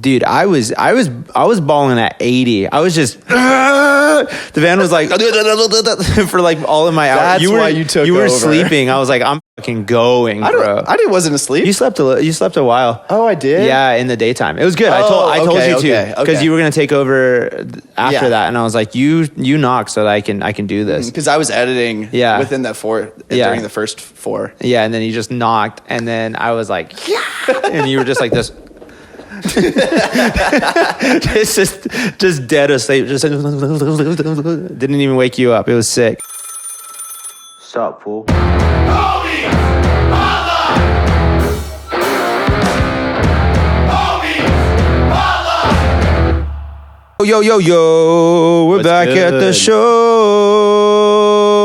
Dude, I was balling at 80. I was just the van was like for like all of my hours. That's why you took You were over. sleeping. I was like, I'm fucking going, bro. I wasn't asleep. You slept a while. Oh, I did? Yeah, in the daytime. It was good. I told you to because you were gonna take over after that, and I was like, you knock so that I can do this. Because I was editing within that during the first 4. Yeah, and then you just knocked, and then I was like, yeah, and you were just like this. It's just dead asleep. Just didn't even wake you up. It was sick. Sup, fool? Yo, we're What's back at the good? show.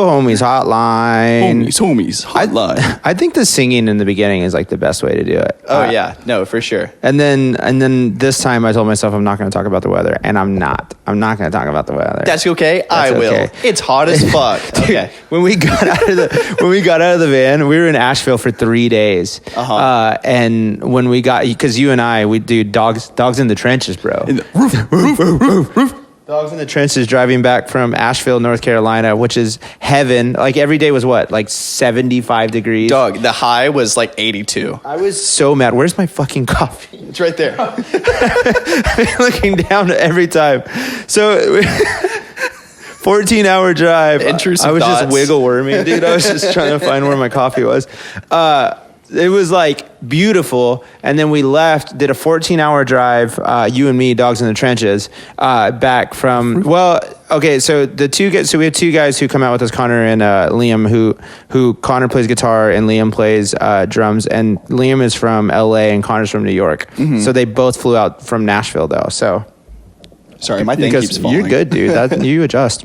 Homies Hotline. Homies, Hotline. I think the singing in the beginning is like the best way to do it. Oh, yeah. No, for sure. And then this time I told myself I'm not going to talk about the weather, and I'm not. I'm not going to talk about the weather. That's okay. I will. Okay. It's hot as fuck. Okay. When we got out of the van, we were in Asheville for 3 days. And when we got, because you and I, we do dogs in the trenches, bro. Roof. Dogs in the trenches driving back from Asheville, North Carolina, which is heaven. Like every day was what, like 75 degrees? Dog, the high was like 82. I was so mad. Where's my fucking coffee? It's right there. I'm looking down every time. So 14-hour drive. Intrusive I was thoughts. just wiggle worming, dude. I was just trying to find where my coffee was. It was like beautiful, and then we left, did a 14-hour drive, you and me, dogs in the trenches, back from, so we have 2 guys who come out with us, Connor and Liam, who Connor plays guitar and Liam plays drums, and Liam is from LA and Connor's from New York. Mm-hmm. So they both flew out from Nashville though. So sorry, my thing keeps falling. You're good, dude. You adjust.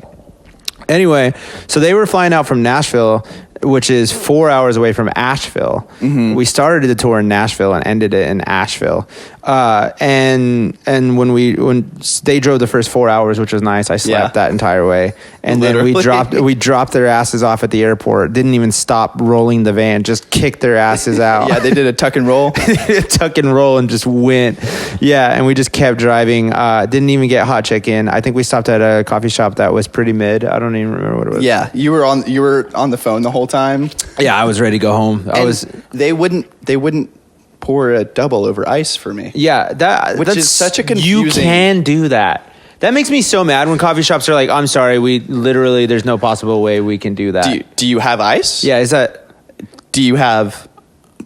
Anyway, so they were flying out from Nashville, which is 4 hours away from Asheville. Mm-hmm. We started the tour in Nashville and ended it in Asheville. And when they drove the first 4 hours, which was nice, I slept that entire way. And Literally. then we dropped their asses off at the airport. Didn't even stop rolling the van, just kicked their asses out. Yeah, they did a tuck and roll. Tuck and roll and just went. Yeah, and we just kept driving. Didn't even get hot chicken. I think we stopped at a coffee shop that was pretty mid. I don't even remember what it was. Yeah, you were on the phone the whole time. Yeah, I was ready to go home. They wouldn't pour a double over ice for me. Yeah, that's is such a confusing. You can do that. That makes me so mad when coffee shops are like, "I'm sorry, there's no possible way we can do that." Do you have ice? Yeah, Do you have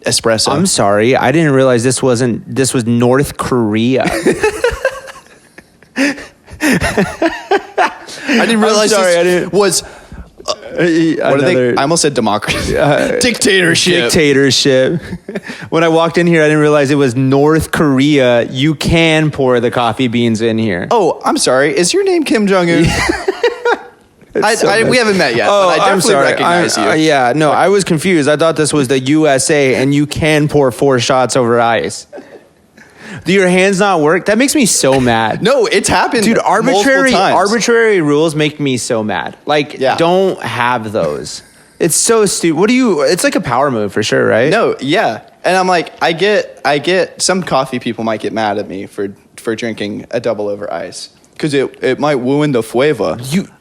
espresso? I'm sorry, I didn't realize this was North Korea. I didn't realize this was. What are they? I almost said democracy. Dictatorship. When I walked in here, I didn't realize it was North Korea. You can pour the coffee beans in here. Oh, I'm sorry. Is your name Kim Jong-un? We haven't met yet, but I definitely recognize you. I was confused. I thought this was the USA, and you can pour 4 shots over ice. Do your hands not work? That makes me so mad. No, it's happened. Dude, multiple times. arbitrary rules make me so mad. Like, don't have those. It's so stupid. It's like a power move for sure, right? No, yeah. And I'm like, I get some coffee people might get mad at me for drinking a double over ice. Because it might ruin the flavor.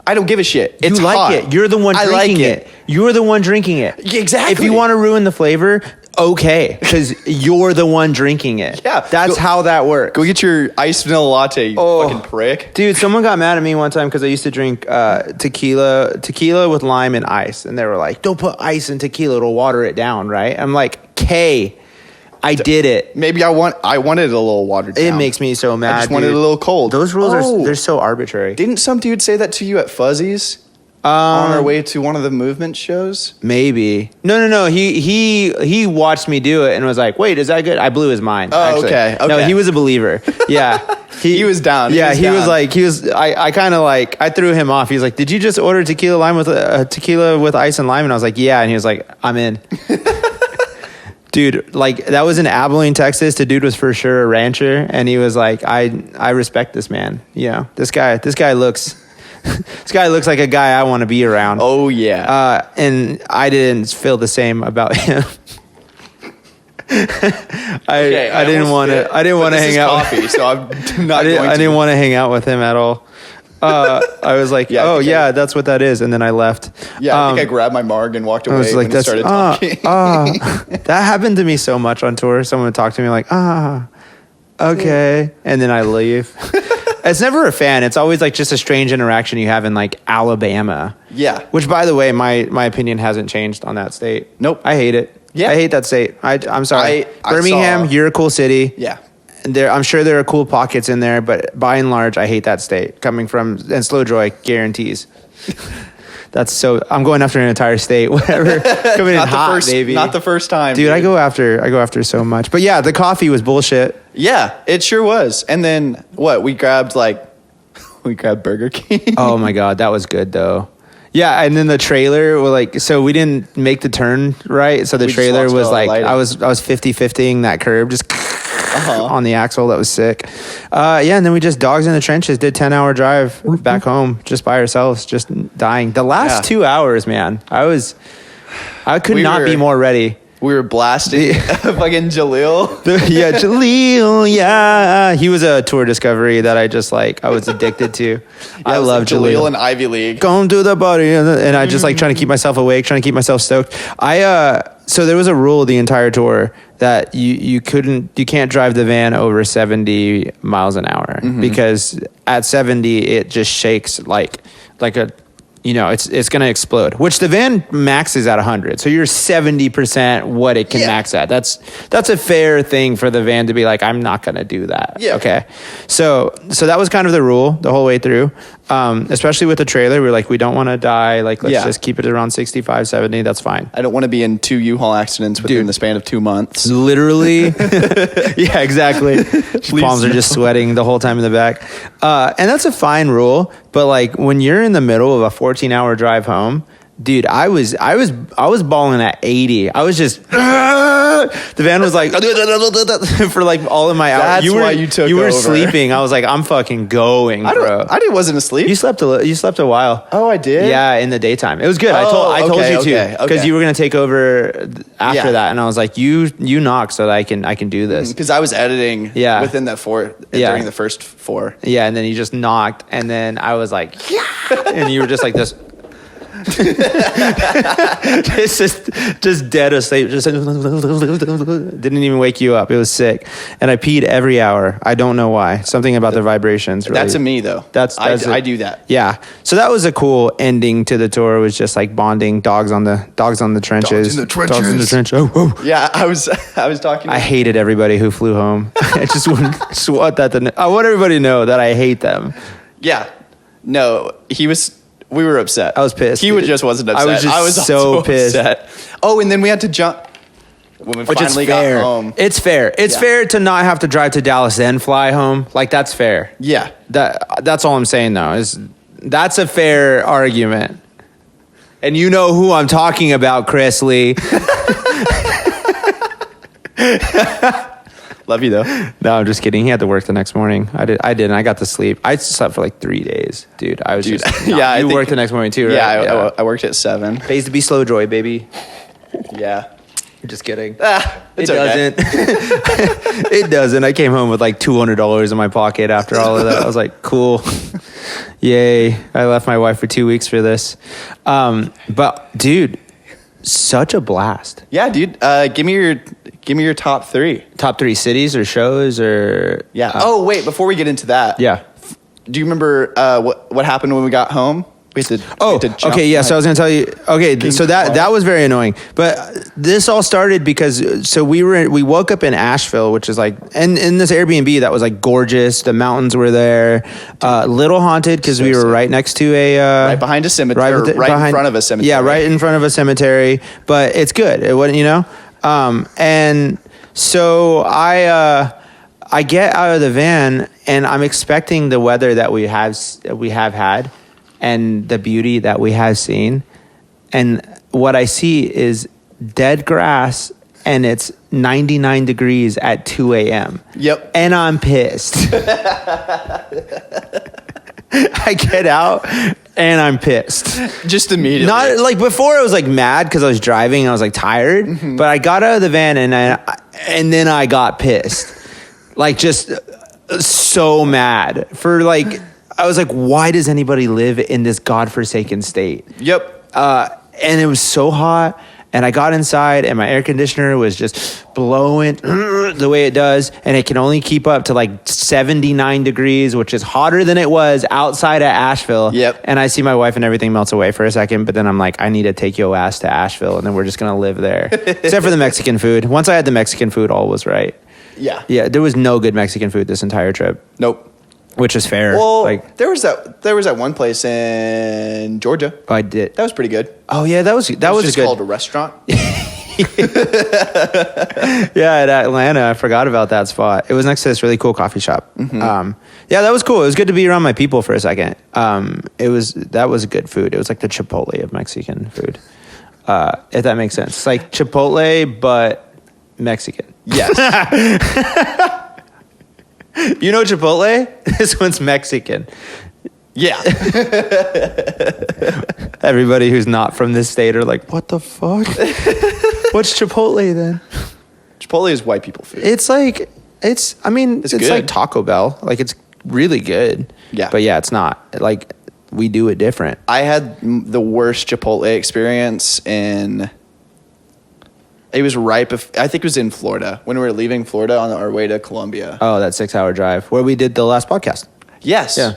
I don't give a shit. It's like hot. it. You're the one drinking it. You're the one drinking it. Exactly. If you want to ruin the flavor, okay, because you're the one drinking it. Yeah. That's how that works. Go get your iced vanilla latte, you fucking prick. Dude, someone got mad at me one time because I used to drink tequila with lime and ice. And they were like, don't put ice in tequila, it'll water it down, right? I'm like, K. I did it. Maybe I wanted it a little watered down. It makes me so mad. I just wanted it a little cold. Those rules they're so arbitrary. Didn't some dude say that to you at Fuzzy's on our way to one of the movement shows? Maybe. No. He watched me do it and was like, "Wait, is that good?" I blew his mind. Oh, actually. okay. No, he was a believer. Yeah. He was down. Yeah, I kind of like, I threw him off. He was like, "Did you just order tequila with ice and lime?" And I was like, "Yeah." And he was like, "I'm in." Dude, like that was in Abilene, Texas. The dude was for sure a rancher, and he was like, "I respect this man. You know, this guy looks like a guy I want to be around." Oh yeah. And I didn't feel the same about him. I didn't want to. I didn't want to hang out. Coffee, so I'm not. I didn't want to hang out with him at all. I was like, that's what that is, and then I left. Yeah, I think I grabbed my marg and walked away. I was like, when started talking. That happened to me so much on tour. Someone would talk to me like, okay, and then I leave. It's never a fan. It's always like just a strange interaction you have in like Alabama. Yeah. Which, by the way, my opinion hasn't changed on that state. Nope. I hate it. Yeah. I hate that state. I'm sorry. Birmingham, you're a cool city. Yeah. I'm sure there are cool pockets in there, but by and large, I hate that state. Coming from, and Slow Joy guarantees. That's so. I'm going after an entire state. Whatever. Coming in hot, baby. Not the first time, dude. I go after so much. But yeah, the coffee was bullshit. Yeah, it sure was. And then what? We grabbed Burger King. Oh my god, that was good though. Yeah, and then the trailer were like, so we didn't make the turn right. So the trailer was like, I was 50-50ing that curb just on the axle. That was sick. And then we just dogs in the trenches, did 10-hour drive back home just by ourselves, just dying. The last 2 hours, man, I could not be more ready. We were blasting fucking Jaleel. Jaleel, yeah. He was a tour discovery that I was addicted to. I love Jaleel and Ivy League. Going to the party. And I just like trying to keep myself awake, trying to keep myself stoked. So there was a rule the entire tour that you can't drive the van over 70 miles an hour because at 70, it just shakes like a, it's going to explode, which the van maxes at 100. So you're 70% what it can max at. That's a fair thing for the van to be like, I'm not going to do that. Yeah. Okay. So that was kind of the rule the whole way through. Especially with the trailer, we were like, we don't want to die. Like, let's just keep it around 65, 70. That's fine. I don't want to be in 2 U-Haul accidents within the span of 2 months. Literally. Yeah, exactly. Palms are just sweating the whole time in the back. And that's a fine rule. But like when you're in the middle of a 14-hour drive home, dude, I was balling at 80. I was just the van was like for like all of my hours. That's why you took You were over. sleeping. I was like, I'm fucking going, bro. I wasn't asleep. You slept a while. Oh, I did? Yeah, in the daytime. It was good. I told you to because you were gonna take over after that, and I was like, you knock so that I can do this because I was editing. Within that 4 during the first 4. Yeah, and then you just knocked, and then I was like, and you were just like this. just dead asleep. Just didn't even wake you up. It was sick, and I peed every hour. I don't know why. Something about the vibrations. Really. That's a me though. I do that. Yeah. So that was a cool ending to the tour. It was just like bonding dogs on the trenches. Dogs in the trench. Oh. Yeah, I was talking. I hated everybody who flew home. I just want that to. I want everybody to know that I hate them. Yeah. No, we were upset. I was pissed. He just wasn't upset. I was so pissed. Upset. Oh, and then we had to jump. When we finally got home. It's fair. It's fair to not have to drive to Dallas then fly home. Like that's fair. Yeah. That's all I'm saying though. That's a fair argument. And you know who I'm talking about, Chris Lee. Love you though. No, I'm just kidding. He had to work the next morning. I didn't. I got to sleep. I slept for like 3 days, dude. I was just you worked the next morning too, right? Yeah, I worked at 7. Pays to be slow joy, baby. Yeah. Just kidding. It doesn't. It doesn't. I came home with like $200 in my pocket after all of that. I was like, cool. Yay. I left my wife for 2 weeks for this. But dude, such a blast. Yeah, dude. Give me your top 3. Top 3 cities or shows or wait, before we get into that. Yeah. Do you remember what happened when we got home? So I was going to tell you. Okay, so that was very annoying. But this all started because we woke up in Asheville, which is like in this Airbnb that was like gorgeous. The mountains were there, little haunted because we were right next to a right behind a cemetery, right in front of a cemetery. Yeah, right in front of a cemetery. But it's good. It wasn't, and so I get out of the van and I'm expecting the weather that we have had. And the beauty that we have seen. And what I see is dead grass and it's 99 degrees at 2 a.m. Yep. And I'm pissed. I get out and I'm pissed. Just immediately. Not like before I was like mad because I was driving and I was like tired. Mm-hmm. But I got out of the van and And then I got pissed. Like, just so mad for like, I was like, why does anybody live in this godforsaken state? Yep. And it was so hot. And I got inside and my air conditioner was just blowing the way it does. And it can only keep up to like 79 degrees, which is hotter than it was outside of Asheville. Yep. And I see my wife and everything melts away for a second. But then I'm like, I need to take your ass to Asheville. And then we're just going to live there. Except for the Mexican food. Once I had the Mexican food, all was right. Yeah. Yeah, there was no good Mexican food this entire trip. Nope. Which is fair. Well, like, there was that one place in Georgia. oh, I did. That was pretty good. Oh yeah, that was Just a good. called a restaurant. Yeah, at Atlanta, I forgot about that spot. It was next to this really cool coffee shop. Yeah, that was cool. It was good to be around my people for a second. That was good food. It was like the Chipotle of Mexican food. If that makes sense. It's like Chipotle but Mexican. Yes. You know Chipotle? This one's Mexican. Yeah. Everybody who's not from this state are like, what the fuck? What's Chipotle then? Chipotle is white people food. It's like, it's good. like Taco Bell. Like, it's really good. Yeah. But yeah, it's not. Like, we do it different. I had the worst Chipotle experience it was I think it was in Florida when we were leaving Florida on our way to Colombia. Oh, that 6-hour drive where we did the last podcast. Yes. Yeah.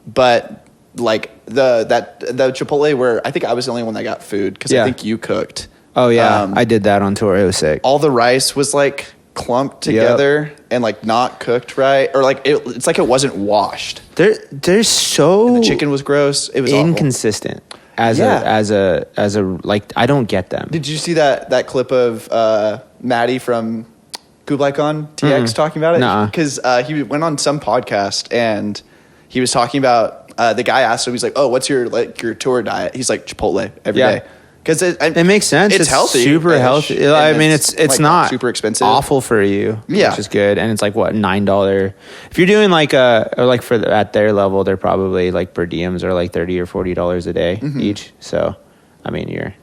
But like the Chipotle where I think I was the only one that got food because I think you cooked. Oh yeah, I did that on tour. It was sick. All the rice was like clumped together and like not cooked right, or like it's like it wasn't washed. They're so And the chicken was gross. It was inconsistent. As a like, I don't get them. Did you see that clip of Maddie from Kublai Khan TX talking about it? Nuh-uh. Because he went on some podcast and he was talking about the guy asked him, he's like, "Oh, what's your tour diet?" He's like, "Chipotle every day." Because it makes sense. It's healthy, super healthy. I mean, it's like not super expensive, awful for you, which is good. And it's like what, $9. If you're doing like at their level, they're probably like per diems are like $30 or $40 a day each. So, I mean, you're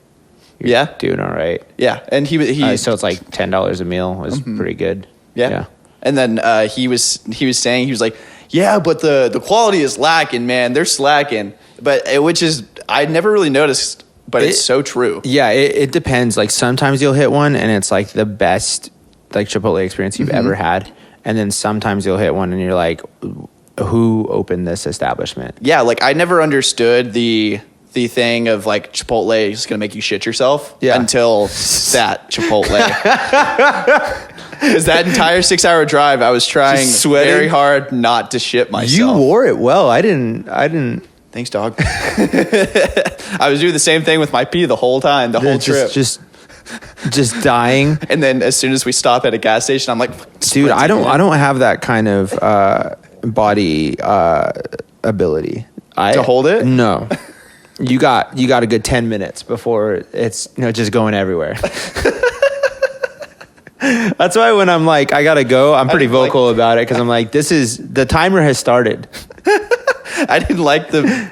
doing all right. Yeah, and he so it's like $10 a meal is pretty good. Yeah. And then he was saying, he was like, yeah, but the quality is lacking, man. They're slacking, but which is I never really noticed. But it's so true. Yeah, it depends. Like, sometimes you'll hit one and it's like the best like Chipotle experience you've ever had. And then sometimes you'll hit one and you're like, who opened this establishment? Yeah, like I never understood the thing of like Chipotle is going to make you shit yourself until that Chipotle. Because that entire 6-hour drive, I was trying very hard not to shit myself. You wore it well. I didn't. Thanks, dog. I was doing the same thing with my pee the whole time, the whole trip. Just dying. And then as soon as we stop at a gas station, I'm like, dude, I don't have that kind of body ability. To hold it? No. You got a good 10 minutes before it's just going everywhere. That's why when I'm like, I gotta go, I'm pretty vocal about it because I'm like, the timer has started. I didn't like the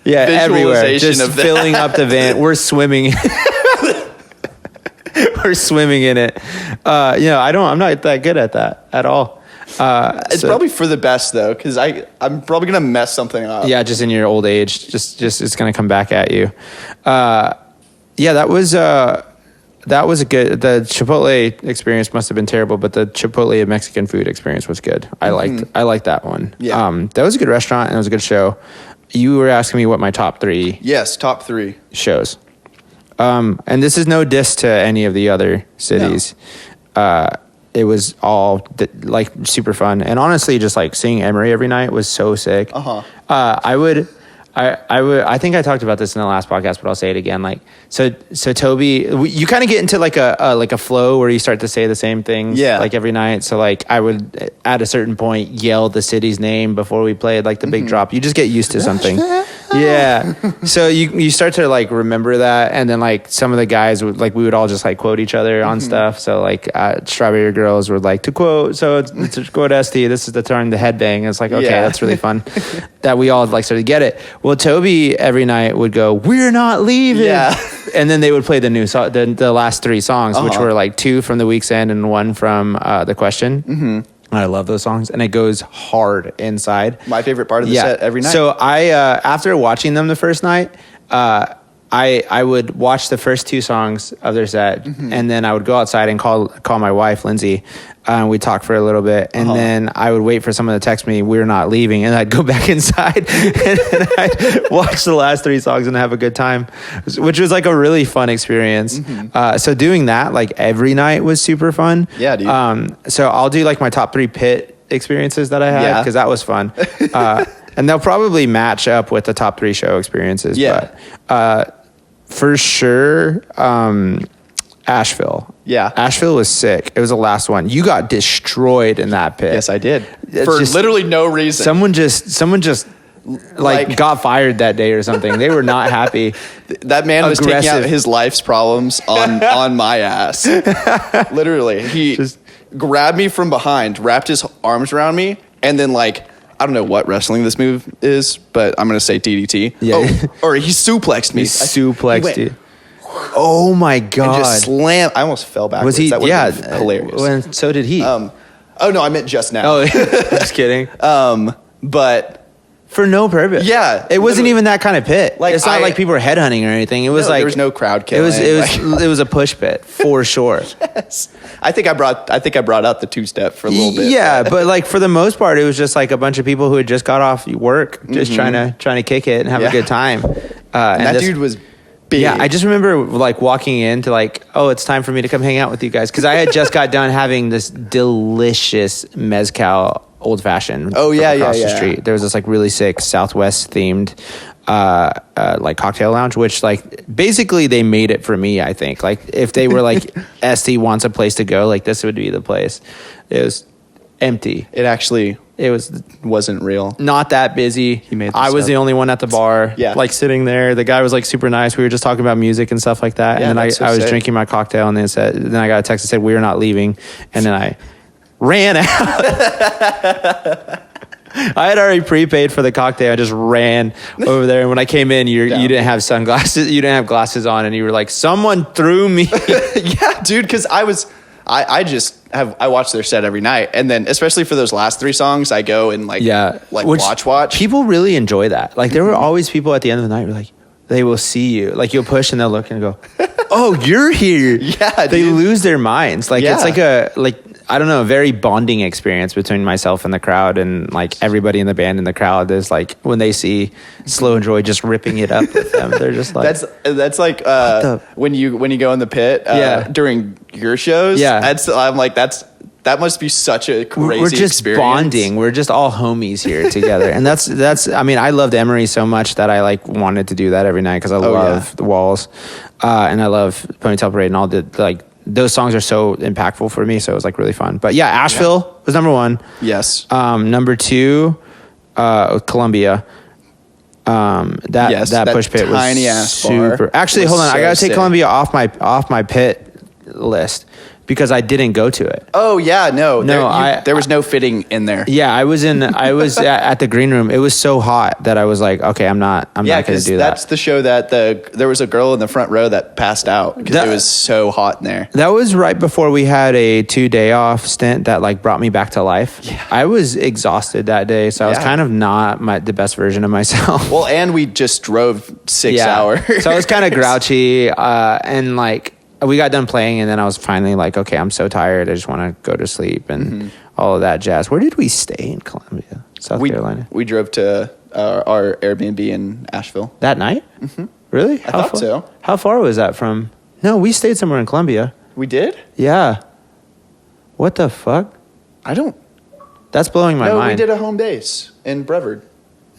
everywhere, just of filling up the van. We're swimming. We're swimming in it. I'm not that good at that at all. It's probably for the best though, because I'm probably gonna mess something up. Yeah, just in your old age, just it's gonna come back at you. That was a good. The Chipotle experience must have been terrible, but the Chipotle Mexican food experience was good. I liked that one. Yeah. That was a good restaurant and it was a good show. You were asking me what my top 3. Yes, top 3 shows. And this is no diss to any of the other cities. No. It was all like super fun, and honestly, just like seeing Emory every night was so sick. I think I talked about this in the last podcast, but I'll say it again. Like, so Toby, you kind of get into like a flow where you start to say the same things, like every night. So like I would at a certain point yell the city's name before we played like the big drop. You just get used to something. Yeah. So you start to like remember that, and then like some of the guys we would all just like quote each other on stuff. So like Strawberry Girls were like, to quote, so it's to quote Esty, this is the turn, the headbang. And it's like, okay, that's really fun. That we all like started to get it. Well, Toby every night would go, "We're not leaving." Yeah. And then they would play the new song, the last 3 songs, which were like 2 from the Week's End and 1 from The Question. Mm-hmm. I love those songs, and it goes hard inside. My favorite part of the set every night. So I, after watching them the first night, I would watch the first 2 songs of their set, and then I would go outside and call my wife, Lindsay, and we'd talk for a little bit, and then I would wait for someone to text me, we're not leaving, and I'd go back inside, and then I'd watch the last 3 songs and have a good time, which was like a really fun experience. So doing that like every night was super fun. Yeah, dude. So I'll do like my top 3 pit experiences that I had, because that was fun. And they'll probably match up with the top 3 show experiences. Yeah. But, for sure, Asheville. Yeah. Asheville was sick. It was the last one. You got destroyed in that pit. Yes, I did. It's For just- literally no reason. Someone just like got fired that day or something. They were not happy. That man was taking out Aggressive. his life's problems on my ass. Literally. He grabbed me from behind, wrapped his arms around me, and then like, I don't know what wrestling this move is, but I'm going to say DDT. Yeah. Oh, or he suplexed me. He suplexed He you. Oh my God. and just slammed. I almost fell backwards. Was he? That would've Yeah. been hilarious. When, so did he. Oh no, I meant just now. Oh, just kidding. But For no purpose. Yeah, It wasn't literally. even that kind of pit. Like, It's not like people were headhunting or anything. It was like there was no crowd It was killing. it was a push pit for sure. Yes. I think I brought out the 2-step for a little bit. Yeah, but like for the most part, it was just like a bunch of people who had just got off work, just trying to kick it and have a good time. And that dude was big. Yeah, I just remember like walking in to like, oh, it's time for me to come hang out with you guys, because I had just got done having this delicious mezcal old fashioned. Oh, yeah, across yeah, the yeah. street. There was this like really sick Southwest themed like cocktail lounge, which like basically they made it for me. I think like if they were like Esty wants a place to go, like this would be the place. It was empty. It actually It was wasn't real. not that busy. He made this I was up. the only one at the bar, Yeah. like sitting there. The guy was like super nice. We were just talking about music and stuff like that. Yeah, And then that's so I was sick. drinking my cocktail, and then I got a text that said we are not leaving. And then I ran out. I had already prepaid for the cocktail. I just ran over there, and when I came in, you didn't have sunglasses. You didn't have glasses on, and you were like, "Someone threw me." Yeah, dude, because I watch their set every night, and then especially for those last 3 songs, I go and like Which watch. People really enjoy that. Like there were always people at the end of the night who were like, they will see you. Like you'll push and they'll look and go, "Oh, you're here." Yeah, they dude. lose their minds. Like it's like I don't know, a very bonding experience between myself and the crowd, and like everybody in the band and the crowd is like when they see Slow and Joy just ripping it up with them, they're just like that's like when you go in the pit during your shows. Yeah. I'm like that must be such a crazy we're just experience. bonding. We're just all homies here together. And that's, I mean, I loved Emery so much that I like wanted to do that every night, because I love the Walls. And I love Ponytail Parade, and all the, like, those songs are so impactful for me. So it was like really fun. But yeah, Asheville was number 1. Yes. Number 2, Columbia. That push pit was tiny ass super. bar Actually, was hold on. I so gotta take sick. Columbia off my pit list, because I didn't go to it. Oh yeah, no, No, there was no fitting in there. Yeah, I was at the green room. It was so hot that I was like, okay, I'm not going to do that. That's the show that there was a girl in the front row that passed out because it was so hot in there. That was right before we had a 2-day off stint that like brought me back to life. Yeah. I was exhausted that day, so I was kind of not the best version of myself. Well, and we just drove 6 hours. So I was kind of grouchy, and like we got done playing, and then I was finally like, okay, I'm so tired. I just want to go to sleep and all of that jazz. Where did we stay in Columbia, South Carolina? We drove to our Airbnb in Asheville. That night? Mm-hmm. Really? I thought so. How far was that from? No, we stayed somewhere in Columbia. We did? Yeah. What the fuck? I don't. That's blowing my No, mind. we did a home base in Brevard.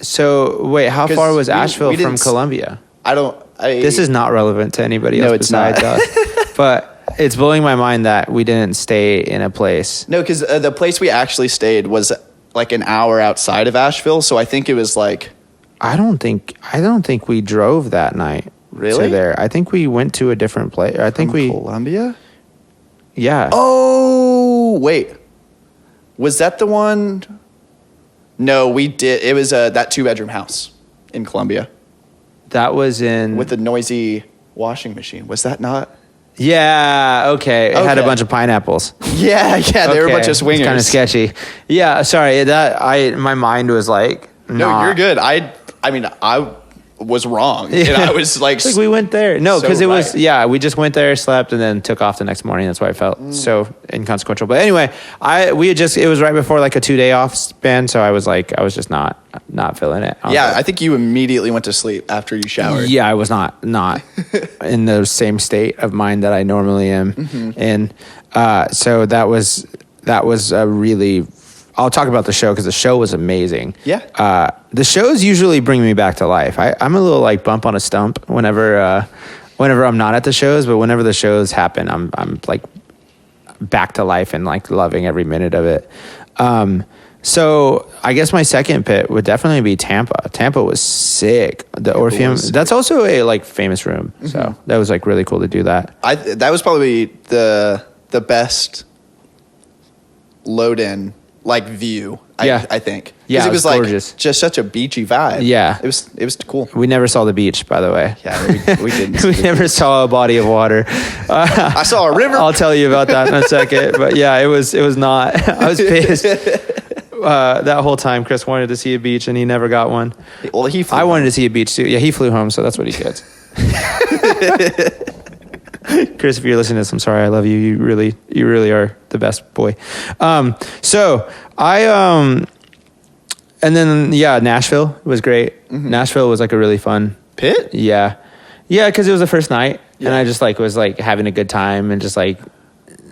So wait, how 'Cause far was we Asheville didn't from s- Columbia? This This is not relevant to anybody No, else it's not. besides us. But it's blowing my mind that we didn't stay in a place. No, because the place we actually stayed was like an hour outside of Asheville, so I think it was like. I don't think we drove that night. Really? To there. I think we went to a different place. I think we. Columbia? Yeah. Oh, wait. Was that the one? No, we did. It was that 2-bedroom house in Columbia That was in with the noisy. washing machine. Was that not? Yeah. Okay. It had a bunch of pineapples. Yeah. They were a bunch of swingers. Kind of sketchy. Yeah. Sorry. My mind was like, no, you're good. I mean, I was wrong. And I was like we went there. No, because so we just went there, slept, and then took off the next morning. That's why I felt so inconsequential. But anyway, it was right before like a 2-day off span, so I was just not feeling it. I think you immediately went to sleep after you showered. Yeah, I was not in the same state of mind that I normally am in. So that was a really. I'll talk about the show because the show was amazing. Yeah. The shows usually bring me back to life. I'm a little like bump on a stump whenever I'm not at the shows, but whenever the shows happen, I'm like back to life and like loving every minute of it. So I guess my second pit would definitely be Tampa. Tampa was sick. The Orpheum. That's also a like famous room. So that was like really cool to do that. That was probably the best load in like view. I think. Yeah, it was gorgeous. Like just such a beachy vibe. Yeah, it was cool. We never saw the beach, by the way. Yeah, we didn't. We never saw a body of water. I saw a river. I'll tell you about that in a second. But yeah, it was not. I was pissed. That whole time, Chris wanted to see a beach, and he never got one. Well, he flew I home. wanted to see a beach too. Yeah, he flew home, so that's what he gets. Chris, if you're listening to this, I'm sorry. I love you. You really are the best boy. So I and then Nashville was great. Nashville was like a really fun pit. Yeah, because it was the first night, and I just like was like having a good time and just like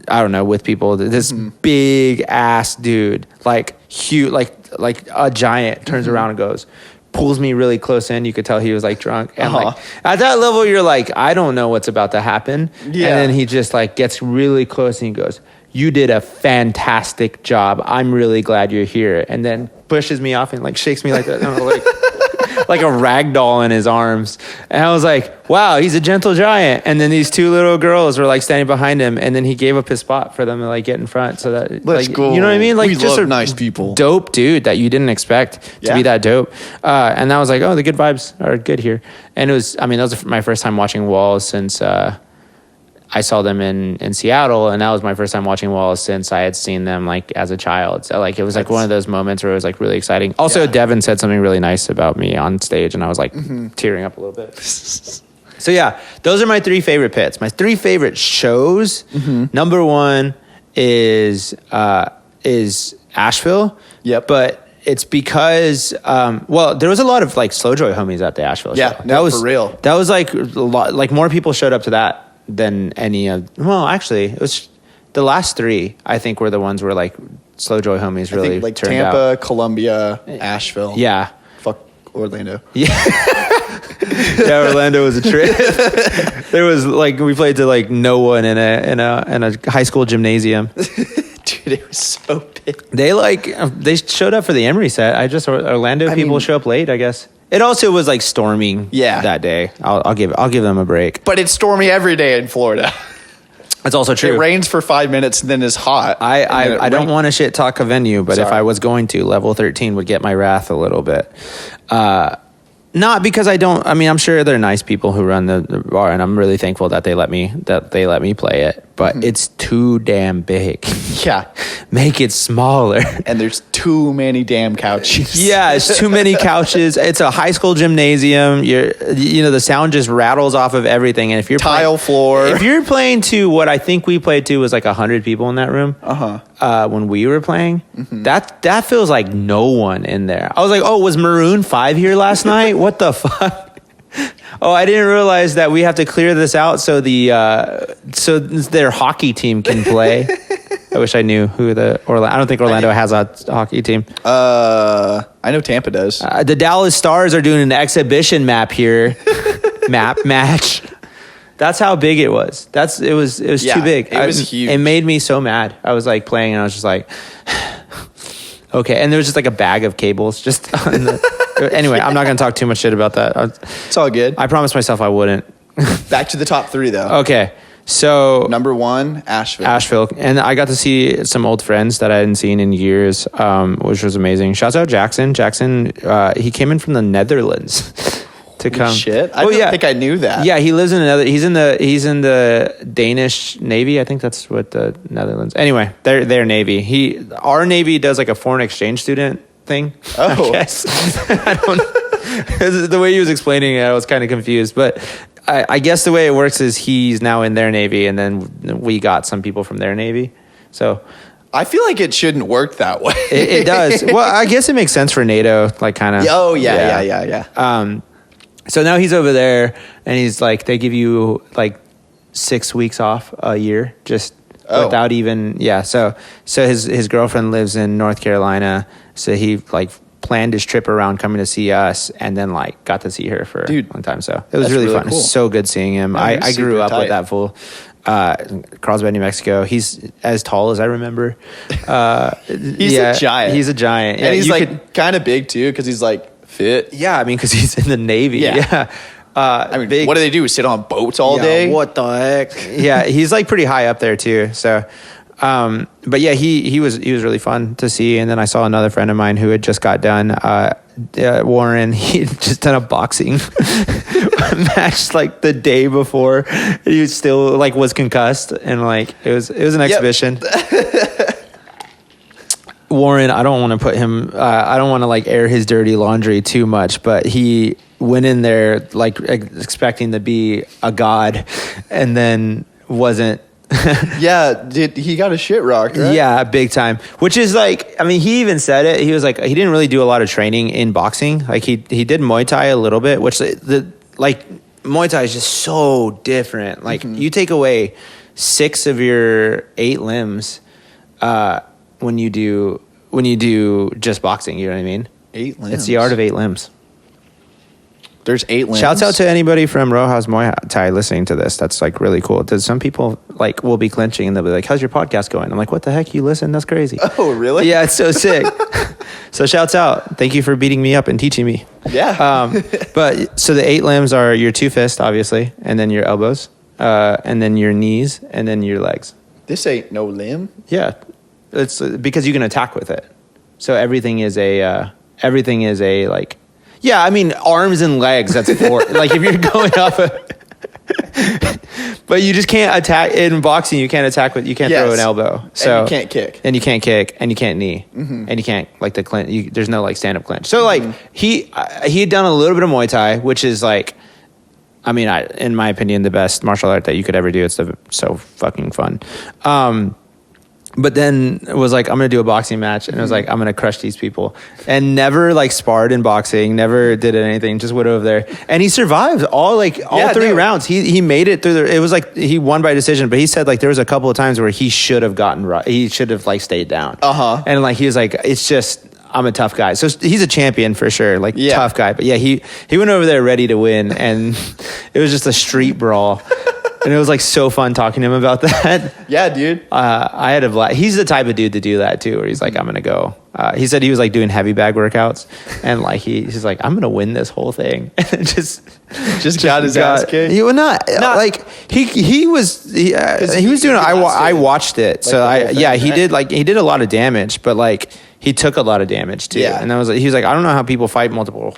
I don't know with people. This big ass dude, like huge, like a giant, turns around and goes. Pulls me really close in. You could tell he was like drunk. And like at that level, you're like, I don't know what's about to happen. Yeah. And then he just like gets really close and he goes, "You did a fantastic job. I'm really glad you're here." And then pushes me off and like shakes me like that. And I'm like a rag doll in his arms. And I was like, wow, he's a gentle giant. And then these two little girls were like standing behind him. And then he gave up his spot for them to like get in front. So that, like, cool. You know what I mean? Like we just love a nice people. Dope dude that you didn't expect to be that dope. And I was like, oh, the good vibes are good here. And it was, that was my first time watching Walls since, I saw them in Seattle, and that was my first time watching Walls since I had seen them like as a child. So like it was like one of those moments where it was like really exciting. Also, Devin said something really nice about me on stage, and I was like tearing up a little bit. So yeah, those are my 3 favorite pits. My 3 favorite shows. Number 1 is Asheville. Yep. But it's because there was a lot of like Slow Joy homies at the Asheville show. Yeah, that was for real. That was like a lot, like more people showed up to that than any of. Well, actually, it was the last 3. I think were the ones where like Slow Joy homies really like turned Tampa, out. Columbia, Asheville. Yeah. Fuck Orlando. Yeah. Yeah, Orlando was a trip. There was like we played to like no one in a high school gymnasium. Dude, it was so big. They showed up for the Emery set. Orlando people show up late, I guess. It also was like storming that day. I'll give them a break. But it's stormy every day in Florida. That's also true. It rains for 5 minutes and then it's hot. I don't want to shit talk a venue, but if I was going to, Level 13 would get my wrath a little bit. Not because I don't. I mean, I'm sure they're nice people who run the bar, and I'm really thankful that they let me play it. But it's too damn big. Yeah, make it smaller. And there's too many damn couches. Yeah, it's too many couches. It's a high school gymnasium. The sound just rattles off of everything. And if you're tile floor, if you're playing to what I think we played to was like 100 people in that room. When we were playing, that feels like no one in there. I was like, oh, was Maroon 5 here last night? What the fuck? Oh, I didn't realize that we have to clear this out so their hockey team can play. I wish I knew who I don't think Orlando has a hockey team. I know Tampa does. The Dallas Stars are doing an exhibition map here. Match. That's how big it was. It was too big. It was huge. It made me so mad. I was like playing and I was just like, okay. And there was just like a bag of cables just on anyway, I'm not going to talk too much shit about that. It's all good. I promised myself I wouldn't. Back to the top 3 though. Okay. So number 1, Asheville. And I got to see some old friends that I hadn't seen in years, which was amazing. Shouts out Jackson. Jackson, he came in from the Netherlands. to come. Shit, I don't think I knew that. Yeah, he lives in another. He's in the Danish Navy. I think that's what the Netherlands. Anyway, their Navy. Our Navy does like a foreign exchange student thing. Oh, I guess. I don't know. The way he was explaining it, I was kind of confused. But I guess the way it works is he's now in their Navy, and then we got some people from their Navy. So I feel like it shouldn't work that way. it does. Well, I guess it makes sense for NATO, like kind of. Oh yeah. So now he's over there, and he's like, they give you like 6 weeks off a year, just without even. Yeah. So his girlfriend lives in North Carolina, so he like planned his trip around coming to see us, and then like got to see her for a long time. So it was really fun. Cool. It was so good seeing him. I grew up with that fool. Carlsbad, New Mexico. He's as tall as I remember. He's a giant. He's a giant, and he's like kind of big too, because he's like fit. Yeah, I mean, because he's in the Navy. Yeah. I mean, big. What do they do? Sit on boats all day? What the heck? Yeah, he's like pretty high up there too. So, but yeah, he was really fun to see. And then I saw another friend of mine who had just got done. Warren, he had just done a boxing match like the day before. He still like was concussed, and like it was an exhibition. Warren, I don't want to put him. I don't want to like air his dirty laundry too much, but he went in there like expecting to be a god, and then wasn't. Yeah, he got a shit rocked, right? Yeah, big time. Which is like, I mean, he even said it. He was like, he didn't really do a lot of training in boxing. Like he did Muay Thai a little bit, which like Muay Thai is just so different. Like you take away 6 of your 8 limbs when you do just boxing. You know what I mean? 8 limbs. It's the art of 8 limbs. There's 8 limbs. Shouts out to anybody from Rojas Muay Thai listening to this. That's like really cool. Because some people like will be clinching and they'll be like, "How's your podcast going?" I'm like, "What the heck? You listen? That's crazy." Oh, really? Yeah, it's so sick. So shouts out. Thank you for beating me up and teaching me. Yeah. But so the 8 limbs are your 2 fists, obviously, and then your elbows, and then your knees, and then your legs. This ain't no limb. Yeah, it's because you can attack with it. So everything is a like. Yeah, I mean, arms and legs, that's 4. Like, if you're going off but you just can't attack. In boxing, you can't attack you can't throw an elbow. So, and you can't kick. And you can't kick, and you can't knee. And you can't, like, the clinch. There's no, like, stand-up clinch. So, like, he had done a little bit of Muay Thai, which is, like, I mean, in my opinion, the best martial art that you could ever do. It's so fucking fun. But then it was like, I'm going to do a boxing match. And it was like, I'm going to crush these people. And never like sparred in boxing, never did anything, just went over there. And he survived all 3 rounds. He made it through it was like, he won by decision, but he said like there was a couple of times where he should have he should have like stayed down. And like, he was like, it's just, I'm a tough guy. So he's a champion for sure. Like tough guy. But yeah, he went over there ready to win. And it was just a street brawl. And it was like so fun talking to him about that. Yeah, dude. I had a blast. He's the type of dude to do that too, where he's like, I'm gonna go. He said he was like doing heavy bag workouts, and like he's like, I'm gonna win this whole thing. And just got his ass kicked. He was not like he was doing. I watched it, so he did a lot of damage, but like he took a lot of damage too. Yeah. And he was like, I don't know how people fight multiple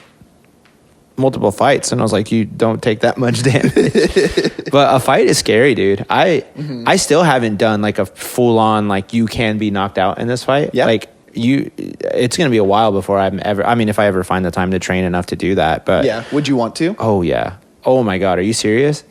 fights, and I was like, you don't take that much damage. But a fight is scary, dude. I still haven't done like a full on like you can be knocked out in this fight. Yeah. Like it's gonna be a while before if I ever find the time to train enough to do that. But yeah, would you want to? Oh yeah. Oh my God, are you serious?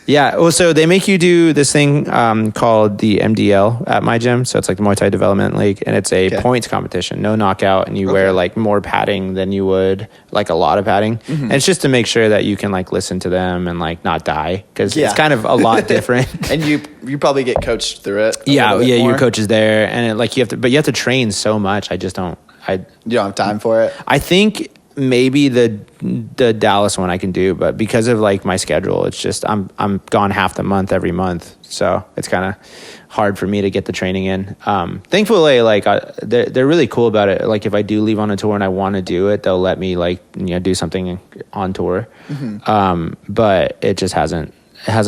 Yeah. Well, so they make you do this thing called the MDL at my gym. So it's like the Muay Thai Development League, and it's a points competition, no knockout, and you wear like more padding than you would, like a lot of padding. And it's just to make sure that you can like listen to them and like not die, because it's kind of a lot different. And you probably get coached through it. Your coach is there, and you have to train so much. You don't have time for it. I think maybe the Dallas one I can do, but because of like my schedule, it's just I'm gone half the month every month, so it's kind of hard for me to get the training in. Thankfully, like they're really cool about it. Like if I do leave on a tour and I want to do it, they'll let me like do something on tour. But it just hasn't